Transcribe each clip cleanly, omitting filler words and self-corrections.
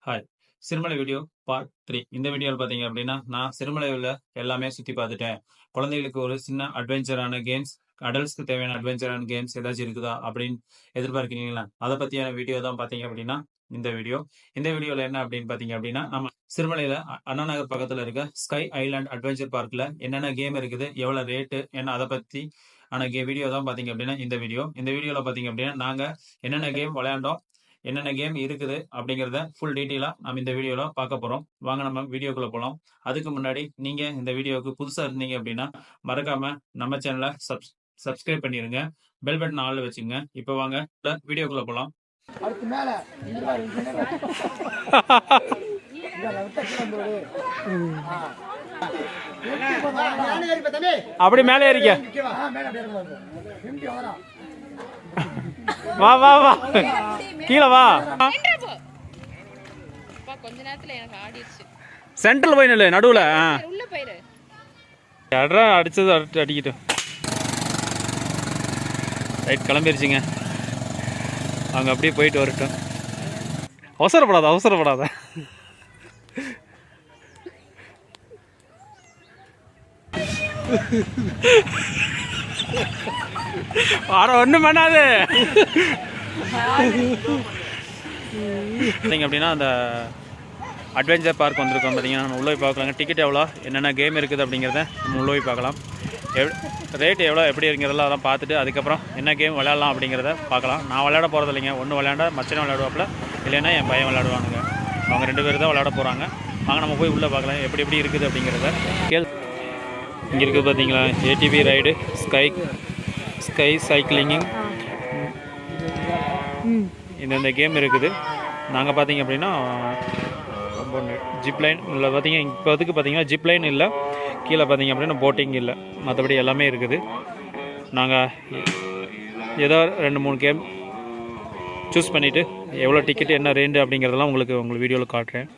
Hi. Sirumalai video part 3. இந்த வீடியோவில் பார்த்தீங்க அப்படின்னா, நான் சிறுமலையில் எல்லாமே சுற்றி பார்த்துட்டேன். குழந்தைகளுக்கு ஒரு சின்ன அட்வென்ச்சரான கேம்ஸ், அடல்ட்ஸ்க்கு தேவையான அட்வென்ச்சரான கேம்ஸ் ஏதாச்சும் இருக்குதா அப்படின்னு எதிர்பார்க்கிறீங்களா? அதை பற்றியான வீடியோ தான் பார்த்தீங்க அப்படின்னா இந்த வீடியோ. இந்த வீடியோவில் என்ன அப்படின்னு பார்த்தீங்க அப்படின்னா, நம்ம சிறுமலையில் அண்ணா நகர் பக்கத்தில் இருக்க ஸ்கை ஐலாண்ட் அட்வென்ச்சர் பார்க்கில் என்னென்ன கேம் இருக்குது, எவ்வளோ ரேட்டு என்ன, அதை பற்றி ஆன வீடியோ தான் பார்த்தீங்க அப்படின்னா இந்த வீடியோ. இந்த வீடியோவில் பார்த்தீங்க அப்படின்னா நாங்கள் என்னென்ன கேம் விளையாண்டோம், என்னென்ன கேம் இருக்குது அப்படிங்கிறத ஃபுல் டீட்டெயிலாக நம்ம இந்த வீடியோவில் பார்க்க போகிறோம். வாங்க நம்ம வீடியோக்குள்ளே போகலாம். அதுக்கு முன்னாடி நீங்கள் இந்த வீடியோவுக்கு புதுசாக இருந்தீங்க அப்படின்னா மறக்காமல் நம்ம சேனலை சப்ஸ்கிரைப் பண்ணிடுங்க. பெல் பட்டன் ஆளில் வச்சுங்க. இப்போ வாங்க வீடியோக்குள்ளே போகலாம். அப்படி மேலே ஏறிக்க. வா வா வா, கீழே வா. கொஞ்ச நேரத்துல எனக்கு ஆடிடுச்சு. சென்ட்ரல் போய் நில்லு, நடுவுல. உள்ள போயிரு. அடரா அடிச்சது அடிக்கிட்டோம். ரைட், கிளம்பிருச்சுங்க. அவங்க அப்படியே போயிட்டு வரட்டும். அவசரப்படாத அவசரப்படாத. ஆட ஒன்றும் பண்ணாது. நீங்கள் அப்படின்னா அந்த அட்வென்ச்சர் பார்க் வந்திருக்கோம் பார்த்தீங்கன்னா, நம்ம உள்ளே போய் பார்க்கலாங்க. டிக்கெட் எவ்வளோ, என்னென்ன கேம் இருக்குது அப்படிங்கிறத நம்ம உள்ளே போய் பார்க்கலாம். ரேட்டு எவ்வளோ எப்படி இருக்கிறதெல்லாம் அதெல்லாம் பார்த்துட்டு அதுக்கப்புறம் என்ன கேம் விளையாடலாம் அப்படிங்கிறத பார்க்கலாம். நான் விளையாட போகிறது இல்லைங்க. ஒன்று விளையாண்டா மச்சனை விளையாடுவாப்பில், இல்லைன்னா என் பையன் விளையாடுவானுங்க. அவங்க 2 பேர் தான் விளையாட போகிறாங்க. வாங்க நம்ம போய் உள்ளே பார்க்கலாம் எப்படி எப்படி இருக்குது அப்படிங்கிறத. இங்கே இருக்குது பார்த்தீங்களா, ஏடிவி ரைடு, ஸ்கை சைக்கிளிங்கு, இந்த கேம் இருக்குது. நாங்கள் பார்த்தீங்க அப்படின்னா ஜிப்லைன் இல்லை பார்த்தீங்க. இப்போதுக்கு பார்த்தீங்கன்னா ஜிப்லைன் இல்லை, கீழே பார்த்தீங்க அப்படின்னா போட்டிங் இல்லை, மற்றபடி எல்லாமே இருக்குது. நாங்கள் ஏதோ 2-3 கேம் சூஸ் பண்ணிவிட்டு எவ்வளோ டிக்கெட்டு என்ன ரேண்டு அப்படிங்கிறதெல்லாம் உங்களுக்கு வீடியோவில் காட்டுறேன்.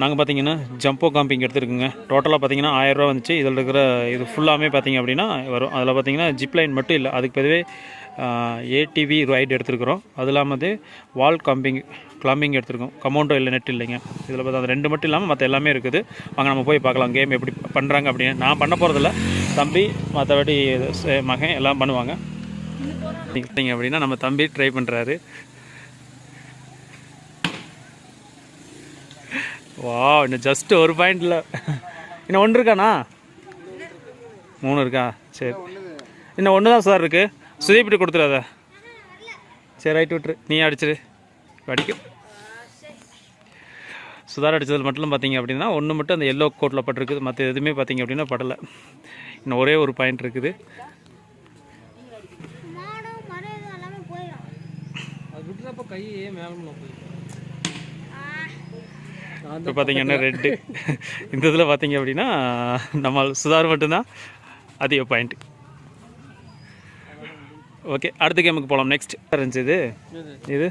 நாங்கள் பார்த்தீங்கன்னா ஜம்போ காம்பிங் எடுத்துருக்குங்க. டோட்டலாக பார்த்தீங்கன்னா 1000 ரூபா வந்துச்சு. இதில் இருக்கிற இது ஃபுல்லாமே பார்த்தீங்க அப்படின்னா வரும். அதில் பார்த்தீங்கன்னா ஜிப்லைன் மட்டும் இல்லை, அதுக்கு பொதுவே ஏடிவி ரைடு எடுத்துருக்குறோம். அது இல்லாமல் வால் கிளம்பிங் எடுத்துருக்கோம். கமௌண்டோ இல்லை, நெட் இல்லைங்க. இதில் பார்த்தா அது 2 மட்டும் இல்லாமல் மற்ற எல்லாமே இருக்குது. வாங்க நம்ம போய் பார்க்கலாம் கேம் எப்படி பண்ணுறாங்க அப்படின்னு. நான் பண்ண போகிறதில்ல, தம்பி மற்றபடி மகன் எல்லாம் பண்ணுவாங்க. நீங்கள் அப்படின்னா நம்ம தம்பி ட்ரை பண்ணுறாரு. வா, இன்னும் ஜஸ்ட்டு 1 பாயிண்ட் இல்லை, இன்னும் 1 இருக்காண்ணா? 3 இருக்கா? சரி, இன்னும் 1 தான் சார் இருக்குது. சுதீப்பிட்டு கொடுத்துடாத. சரி, ரைட்டு விட்டுரு, நீ அடிச்சிரு. அடிக்கும் சுதார் அடித்ததில் மட்டும் பார்த்தீங்க அப்படின்னா 1 மட்டும் அந்த எல்லோ கோட்டில் பட்டிருக்குது. மற்ற எதுவுமே பார்த்தீங்க அப்படின்னா படலை. இன்னும் ஒரே 1 பாயிண்ட் இருக்குது. இப்போ பார்த்தீங்கன்னா ரெட்டு. இந்த இதில் பார்த்தீங்க அப்படின்னா நம்ம சுதார் மட்டும்தான் அதிக பாயிண்ட். ஓகே, அடுத்த கேமுக்கு போகலாம். நெக்ஸ்ட் இருந்துச்சு இது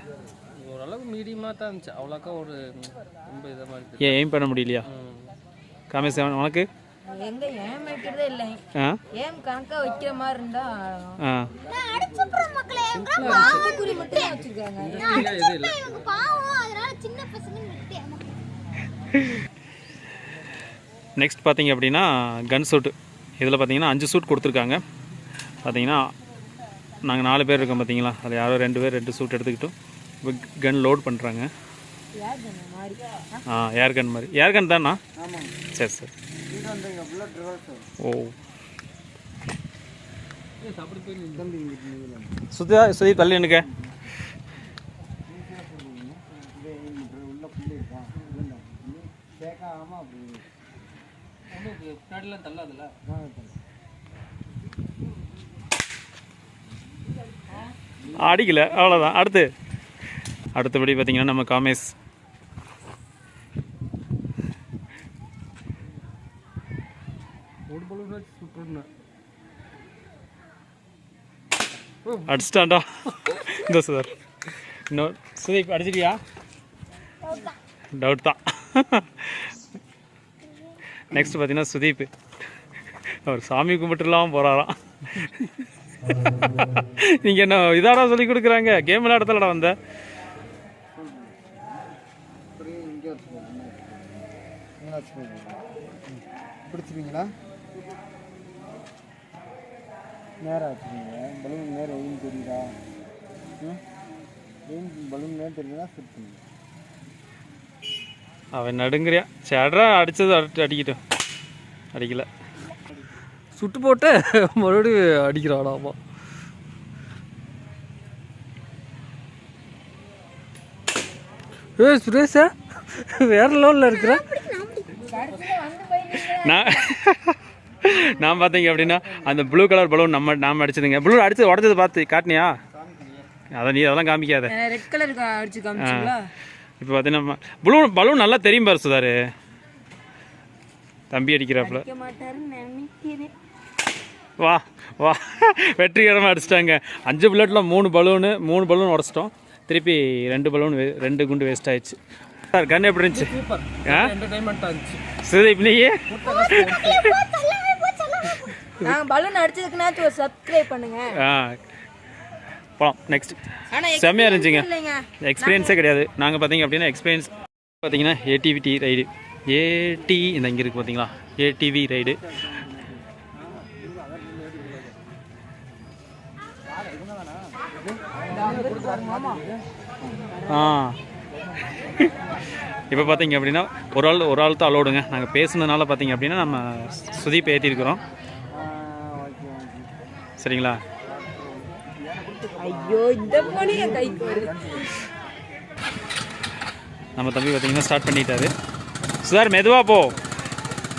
ஓரளவு மீடியமாக தான் இருந்துச்சு. அவ்வளோக்கா ஒரு ரொம்ப இதாக மாதிரி. ஏன் எய்ம் பண்ண முடியலையா? காமேஷ் உனக்கு எங்க ஏம் வைக்கிறதே இல்லை. ஏம் கணக்கா வைக்கிற மாதிரி இருந்தா நெக்ஸ்ட் பார்த்தீங்க அப்படின்னா கன் சூட்டு. இதில் பார்த்தீங்கன்னா 5 சூட் கொடுத்துருக்காங்க. பார்த்தீங்கன்னா நாங்கள் 4 பேர் இருக்கோம் பார்த்தீங்களா, அதில் யாரோ 2 பேர் 2 சூட் எடுத்துக்கிட்டோம். இப்போ கன் லோட் பண்ணுறாங்க. ஏர் கன் மாதிரி. ஏர் கன் தானா? சரி சரி. ஓ, சுதி தள்ளி எனக்கு. அடிக்கல, அவ்வளோதான். அடுத்தபடி பார்த்தீங்கன்னா நம்ம காமேஷ். அடிச்சிட்டாண்டா இந்த சார். இன்னும் சுதீப் அடிச்சிட்டியா? டவுட் தான். நெக்ஸ்ட் பார்த்தீங்கன்னா சுதீப். அவர் சாமி கும்பிட்டுலாம் போகிறாராம். நீங்கள் என்ன இதாடா சொல்லி கொடுக்குறாங்க? கேம் விளையாடத்தலடா வந்த. இங்கே வச்சுக்கோங்க. இங்கே வச்சுக்கோங்க. பிடிச்சிருவீங்களா? நேராக வச்சுக்கோங்க. பலூன் நேரம் எதுவும் தெரியுதா? பலூன் நேரம் தெரியுதா? ஃபிட் பண்ணுங்க. அவன் நடுங்கிறியா? சேட்ரா அடித்தது அடிக்கட்டும். அடிக்கல. சுட்டு போட்டு மறுபடியும் அடிக்கிறாடாமா. சுரேஷா வேற லெவலில் இருக்கிற. நான் பார்த்தீங்க அப்படின்னா அந்த ப்ளூ கலர் பலூன் நாம் அடிச்சதுங்க. ப்ளூ அடிச்சு உடச்சது பார்த்து காட்டினியா? அதை நீ அதெல்லாம் காமிக்காத. ரெட் கலர் அடிச்சு காமிச்சிங்களா? இப்போ பார்த்தீங்கன்னா பலூன் நல்லா தெரியும் பாரு சுதாரு. தம்பி அடிக்கிறாப்புல. வா வா வெற்றிகரமாக அடிச்சிட்டாங்க. 5 புல்லட்டில் 3 பலூன் உடச்சிட்டோம். திருப்பி 2 பலூன் 2 குண்டு வேஸ்ட் ஆயிடுச்சு. சார் கன் எப்படி இருந்துச்சு? சரி இப்போ நீயே பலூன் அடிச்சதுக்குன்னா சப்ஸ்கிரைப் பண்ணுங்க. போகலாம். நெக்ஸ்ட் செம்மையாக இருந்துச்சுங்க. எக்ஸ்பீரியன்ஸே கிடையாது. நாங்கள் பார்த்தீங்க அப்படின்னா எக்ஸ்பீரியன்ஸ் பார்த்தீங்கன்னா ஏடிவிடி ரைடு. இந்த இங்கே இருக்குது பார்த்தீங்களா? ATV ride. இப்போ பார்த்தீங்க அப்படின்னா ஒரு ஆள் தான் அலோடுங்க. நாங்கள் பேசுனதுனால பார்த்தீங்க அப்படின்னா நம்ம சுதீப் ஏற்றிருக்கிறோம். சரிங்களா? ஐயோ இந்த போனே என் கைக்கு வருது. நம்ம தம்பி பார்த்தீங்கன்னா ஸ்டார்ட் பண்ணிட்டாரு. சுதார் மெதுவாக போ.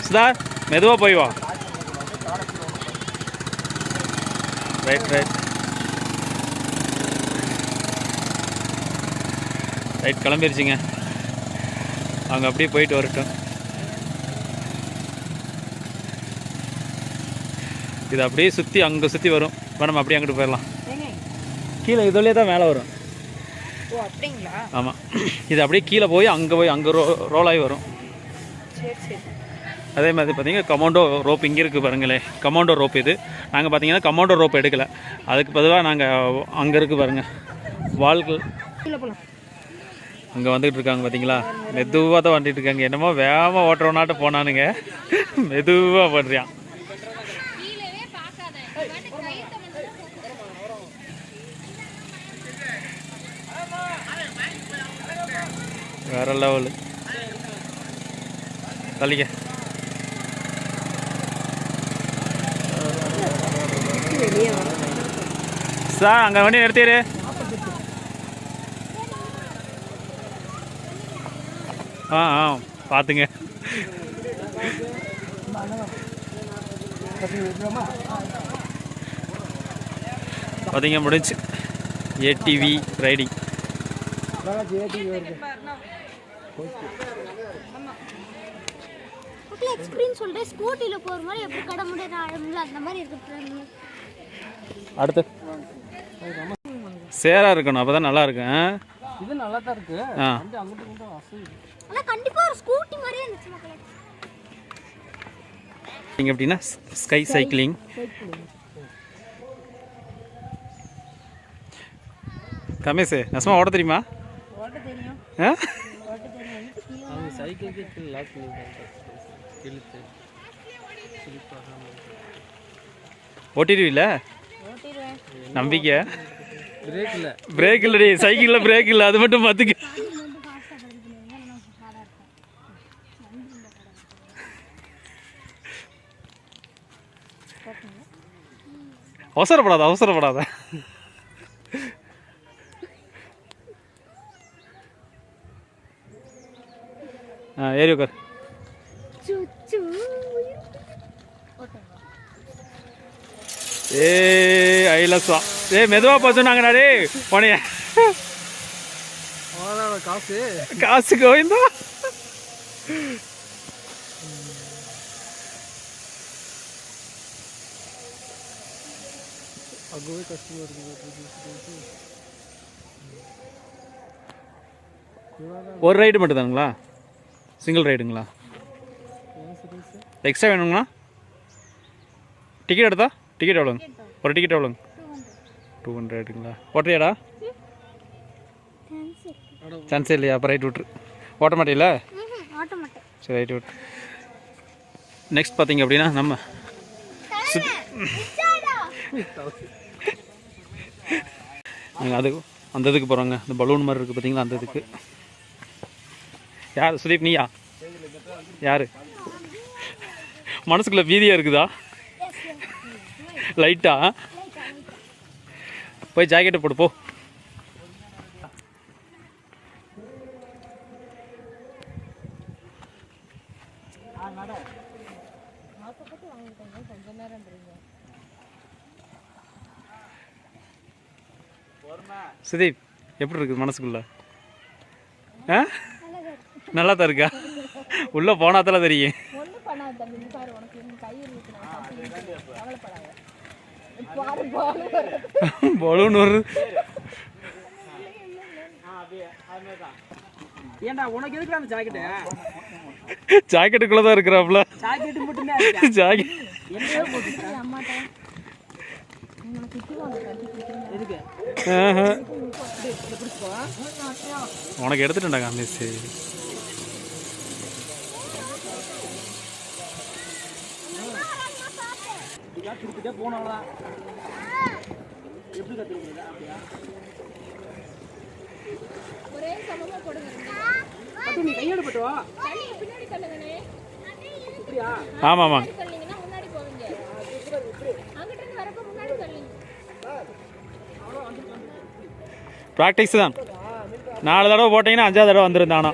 சுதார் மெதுவாக போய் வா. ரைட் கிளம்பிருச்சுங்க. அவங்க அப்படியே போயிட்டு வரட்டும். இது அப்படியே சுற்றி அங்கே சுற்றி வரும். இப்போ நம்ம அப்படியே அங்கிட்டு போயிடலாம். கீழே இதோலே தான் மேலே வரும். ஆமாம், இது அப்படியே கீழே போய் அங்கே ரோல் ஆகி வரும். அதே மாதிரி பார்த்தீங்கன்னா கமாண்டோ ரோப் இங்கே இருக்குது பாருங்களேன். கமாண்டோ ரோப் இது. நாங்கள் பார்த்தீங்கன்னா கமாண்டோ ரோப் எடுக்கலை. அதுக்கு பதிலாக நாங்கள் அங்கே இருக்குது பாருங்கள் வால்கள் அங்கே வந்துக்கிட்டு இருக்காங்க. பார்த்தீங்களா? மெதுவாக தான் வந்துட்டு இருக்காங்க. என்னமோ வேகமாக ஓட்டுறவனாட்ட போனானுங்க. மெதுவாக பண்ணுறான். வேற லெவலு. தள்ளிக்க. சார் அங்கே வண்டி நிறுத்திடு. பார்த்துங்க. பார்த்தீங்க முடிஞ்சு ஏடிவி ரைடிங். எக்ஸ்பீரியன்ஸ் சொல்றேன். ஸ்கூட்டில போற மாதிரி எப்படி கட முடியற ஆழம்ல அந்த மாதிரி இருக்கு. அடுத்து சேரா இருக்கணும். அப்பதான் நல்லா இருக்கும். இது நல்லா தான் இருக்கு. வந்து அங்கிட்டு இங்கிட்டு அசையுது. ஆனா கண்டிப்பா ஒரு ஸ்கூட்டி மாதிரியே இருந்துச்சு மக்களே. நீங்க எப்படின்னா ஸ்கை சைக்கிளிங். கமேஷ் நஸ்மா ஓட தெரியுமா? ஓட்ட தெரியும். ஓட்ட தெரியும். அவங்க சைக்கிளுக்கு லாக் பண்ணிட்டாங்க. இழுத்து ஓட்டிடுவீல்ல? ஓட்டிடுவேன். நம்பிக்கை. பிரேக் இல்லடி. சைக்கிளில் பிரேக் இல்லை. அது மட்டும் பார்த்துக்க. அவசரப்படாத. ஏறி உட்கார். ஐலசா மெதுவா போச்சு. நாங்க நாடே போனைய காசு கோவிந்தா. அங்கவே கஷ்டமா இருக்கு. ஒரு ரைடு மட்டும் தானுங்களா? சிங்கிள் ரைடுங்களா? எக்ஸ்ட்ரா வேணுங்களா? டிக்கெட் எடுத்தா டிக்கெட் எவ்வளோங்க? ஒரு டிக்கெட் எவ்வளோங்க? 200ங்களா? ஓட்டுறியாடா? சான்ஸே இல்லையா? அப்போ ரைட் விட்ரு. ஓட்ட மாட்டீங்களா? ஓட்ட மாட்டேன். சரி ரைட் விட்டு. நெக்ஸ்ட் பார்த்தீங்க அப்படின்னா நம்ம நீங்கள் அது அந்த இதுக்கு போகிறாங்க. இந்த பலூன் மாதிரி இருக்குது பார்த்தீங்களா, அந்த இதுக்கு. யார் சுதீப், நீயா? யார் மனசுக்குள்ளே வீதியாக இருக்குதா லைட்டா? போய் ஜாக்கெட்டை போட்டு போ. சுதீப் எப்படி இருக்குது மனசுக்குள்ள? ஆ நல்லா தான் இருக்கா? உள்ளே போனாதான் தெரியும். பலூன் வருது. ஏன்டா உனக்கு எதுக்கு அந்த ஜாக்கெட்டு? ஜாக்கெட்டுக்குள்ள தான் இருக்கிறாப்ல. ஜாக்கெட் மட்டும் ஜாக்கெட் உனக்கு எடுத்துட்டேன்டா மிஸ். போனாலாம் எப்படி கத்துக்கிறீங்க? ஒரே சமமா போடுங்க. நீ கையோட போட்டு வா. தண்ணி பின்னாடி தள்ளுங்கனே. அப்படியா? ஆமாம் ஆமாம். தள்ளிங்கன்னா முன்னாடி போவீங்க. அங்கிட்ட இருந்து வரப்ப முன்னாடி தள்ளுங்க. ப்ராக்டிஸ் தான். 4 தடவை போட்டிங்கன்னா 5ஆவது தடவை வந்துருந்தானா.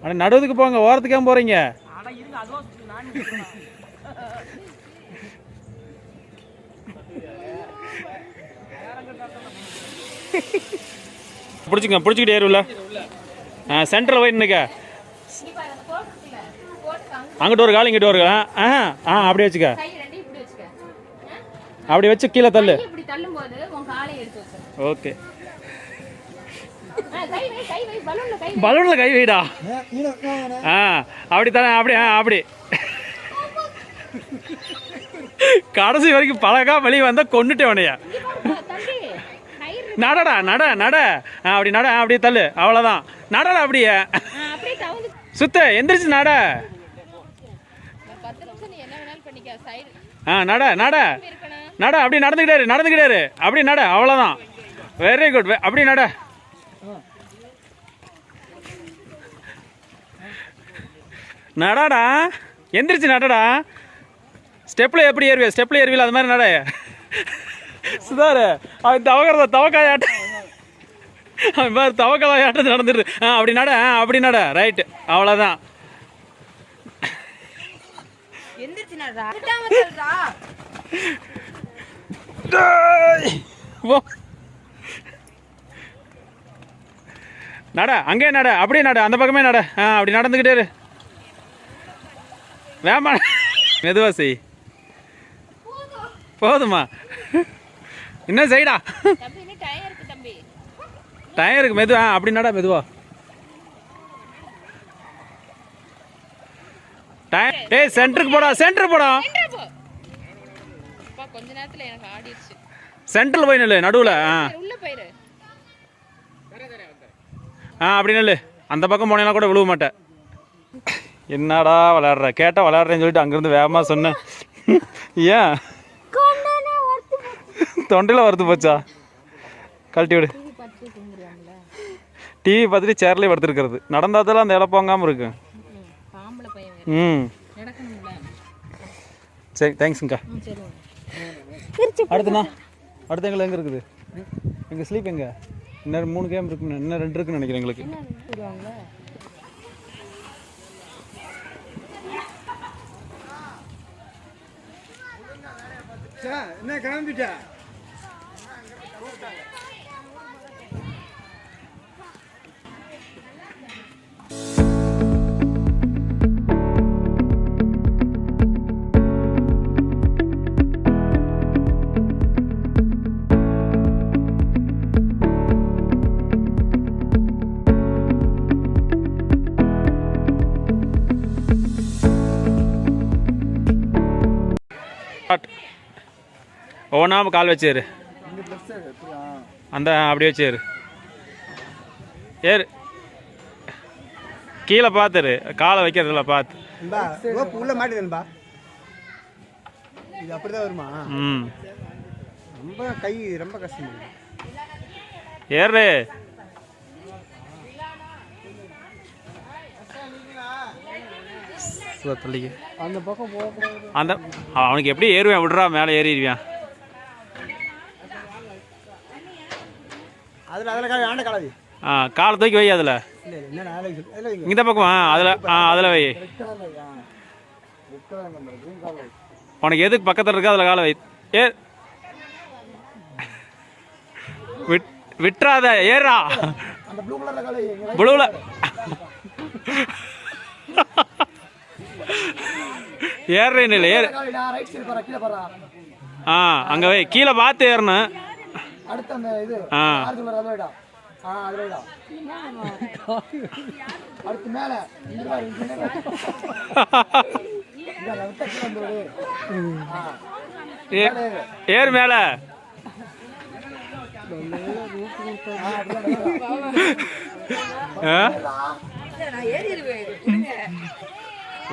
ஆனால் நடுவுக்கு போங்க, ஓரத்துக்கே போகிறீங்க. பிடிச்சிக்கிட்டு ஏறுல. சென்டரில் போய் நிற்க. அங்கிட்ட ஒரு கால், இங்கிட்ட ஒரு கால். அப்படி வச்சுக்க. கை ரெண்டையும் இப்படி வச்சுக்க. அப்படி வச்சு கீழே தள்ளு. இப்படி தள்ளும்போது உன் காலை எடுத்து வச்சிரு. ஓகே. கை வை பலூன்ல கை. பலூன்ல கை வைடா. அப்படி தானே, அப்படி அப்படி கடைசி வரைக்கும் பழகா வெளியே வந்தா கொண்டுட்டே உனையா. தம்பி நடடா நட நட. அப்படி நட, அப்படியே தள்ளு, அவ்வளோதான். நடடா அப்படியே. அப்படியே தவுந்து சுத்த எந்திரிச்சு நட. 10 நிமிஷம் நீ என்ன வேணாலும் பண்ணிக்க. சைடு நட நட இருக்கணும். நட. அப்படி நடந்துக்கிட்டாரு அப்படி நட, அவ்வளோதான். Very good. அப்படி நட. நடடா, எந்திரிச்சு நடடா. ஸ்டெப்பில் எப்படி ஏறுவியா? ஸ்டெப்பில் ஏறுவில அது மாதிரி நட. சுதாரு அவன் தவக்காயாட்ட, அவன் மாதிரி தவக்காயாட்ட நடந்துடு. அப்படி நட, அப்படி நட. ரைட்டு, அவ்வளோதான். நட, அங்கே நட, அப்படியே நட, அந்த பக்கமே நட. அப்படி நடந்துக்கிட்டே இரு. வேமா மெதுவா செய். போதுமா? இன்னும் செய்டா. தம்பி இன்னும் டயர் இருக்கு தம்பி. டயர் இருக்கு, மெதுவா. அப்படி நட, மெதுவா. டேய் சென்டருக்கு போடா, சென்டருக்கு போடா. அப்பா கொஞ்ச நேரத்துல எனக்கு ஆடிடுச்சு. சென்டரில் போய் நில்லு, நடுவில். உள்ள போயிரு. அப்படி நில்லு. அந்த பக்கம் போனேன்னா கூட விழுவ மாட்டேன். என்னடா விளையாடுற? கேட்டால் விளையாடுறேன்னு சொல்லிட்டு அங்கேருந்து வேகமாக சொன்னேன். ஏன் தொண்டையில் வறுத்து போச்சா? கழட்டி விடு. டிவி பார்த்துட்டு சேர்லேயே படுத்துருக்கிறது. நடந்தாதான் அந்த இடம் போங்காமல் இருக்கு. சரி, தேங்க்ஸுங்கக்கா. அடுத்துண்ணா, அடுத்து எங்களை எங்கே இருக்குது? எங்கள் ஸ்லீப் எங்கே? இன்னும் 3 கேம் இருக்குன்னு, இன்னும் 2 இருக்குன்னு நினைக்கிறேன் எங்களுக்கு. என்ன கிளம்பிட்டா? ஒவ்வொன்றா கால் வச்சேரு. அந்த அப்படியே வச்சேரு. ஏறு. கீழே பார்த்துரு, காலை வைக்கிறதுல பார்த்து. உள்ள மாட்டுதுன்பா. இது அப்படிதான் வருமா? ம். ரொம்ப கை ரொம்ப கஷ்டம். ஏறு. அந்த பக்கம் போகக்கூடாது. அந்த அவனுக்கு எப்படி ஏறுவேன், விடுறா, மேலே ஏறிடுவேன். அதில் ஆண்ட காலாதி. காலை தூக்கி வை அதில். இந்த பக்கம் அதில் வை. உனக்கு எதுக்கு பக்கத்தில் இருக்கா அதில் காலை வை. ஏ விட்டுறாத, ஏறா. ப்ளூவில் ஏறுறேன்னு இல்லை, ஏறு. அங்கே வை, கீழே பார்த்து ஏறணும். ஏறு மேல.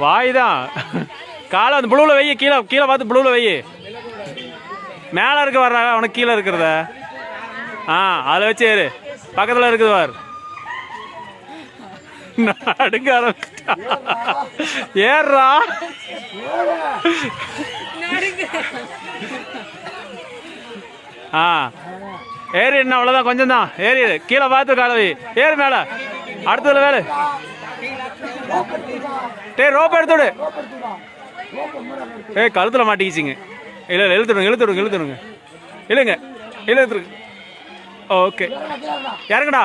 வாய்தான். காலை அந்த ப்ளூவில் வை, கீழே கீழே பார்த்து ப்ளூவில் வை. மேலே இருக்க வர்ற அவனுக்கு கீழே இருக்கிறத அதில் வச்சு ஏறு. பக்கத்தில் இருக்குது வார். அடுக்க ஆரம்பிச்சிட்டா. ஏறா. ஏறி என்ன அவ்வளோதான், கொஞ்சம் தான் ஏறி. கீழே பார்த்து காலவி ஏறு மேலே. அடுத்ததுல வேலை. ரோப் எடுத்துடு. கழுத்தில் மாட்டிக்கிச்சிங்க. இல்லை இல்லை, இழுத்துடுங்க. இல்லைங்க, இழுத்துருங்க. ஓகே, இறங்குடா.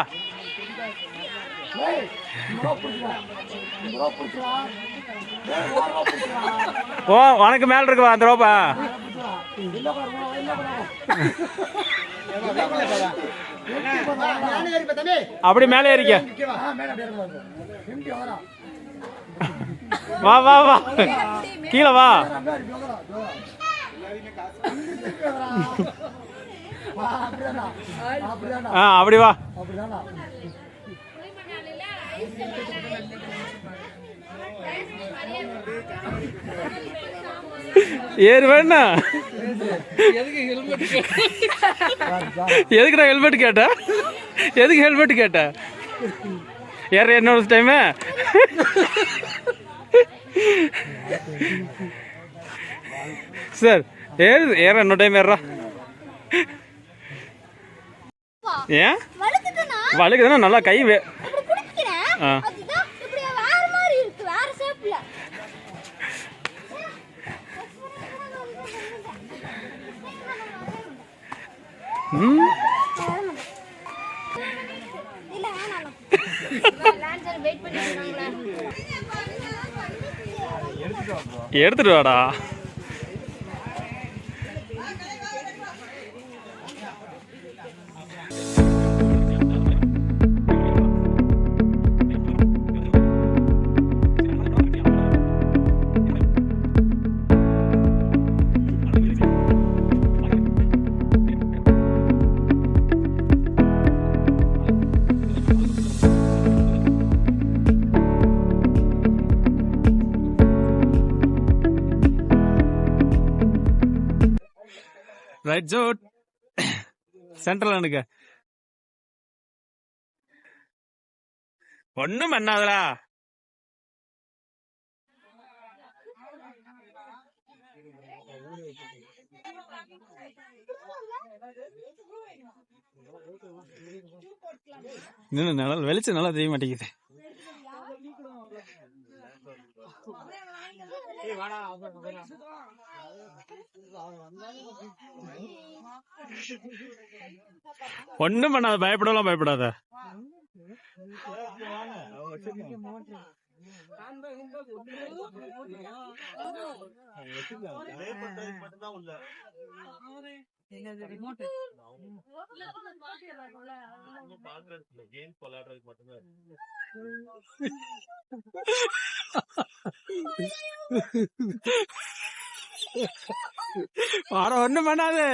ஓ, உனக்கு மேல இருக்குவா அந்த ரோப்பா. அப்படி மேலே ஏறிக்க. வா வா வா, கீழே வா. அப்படி வா. ஏறு வேணா. எதுக்குடா ஹெல்மெட் கேட்ட? எதுக்கு ஹெல்மெட் கேட்ட? ஏற என்ன டைமு? சார் ஏற இன்னொரு டைம் ஏறா. ஏன் வழுக்குதுன்னா நல்லா கை எடுத்துட்டு வாடா. ரைட் ஜோட் சென்ட்ரல் எனக்கு ஒண்ணும் பண்ணாதடா. இன்னும் நிழல் வெளிச்சம் நல்லா தெரிய மாட்டேங்குது. ஒண்ணும் பண்ணாத, பயப்படலாம் பயப்படாத. ஆட ஒண்ணும் பண்ணாது.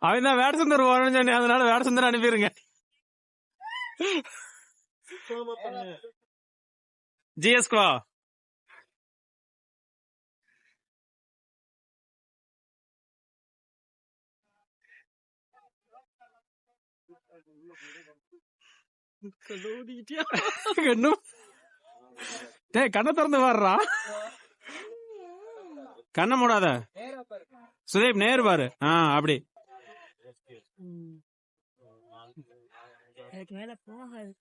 அவன் தான் வேடசுந்தர் போறேன்னு சொன்னேன், அதனால வேடசுந்தர் அனுப்பிடுங்க. ஜிஎஸ்கோ டேய் கண்ணை திறந்து வர்றா, கண்ணை மூடாத சுதீப், நேர் பாரு. அப்படி மேல போகாது.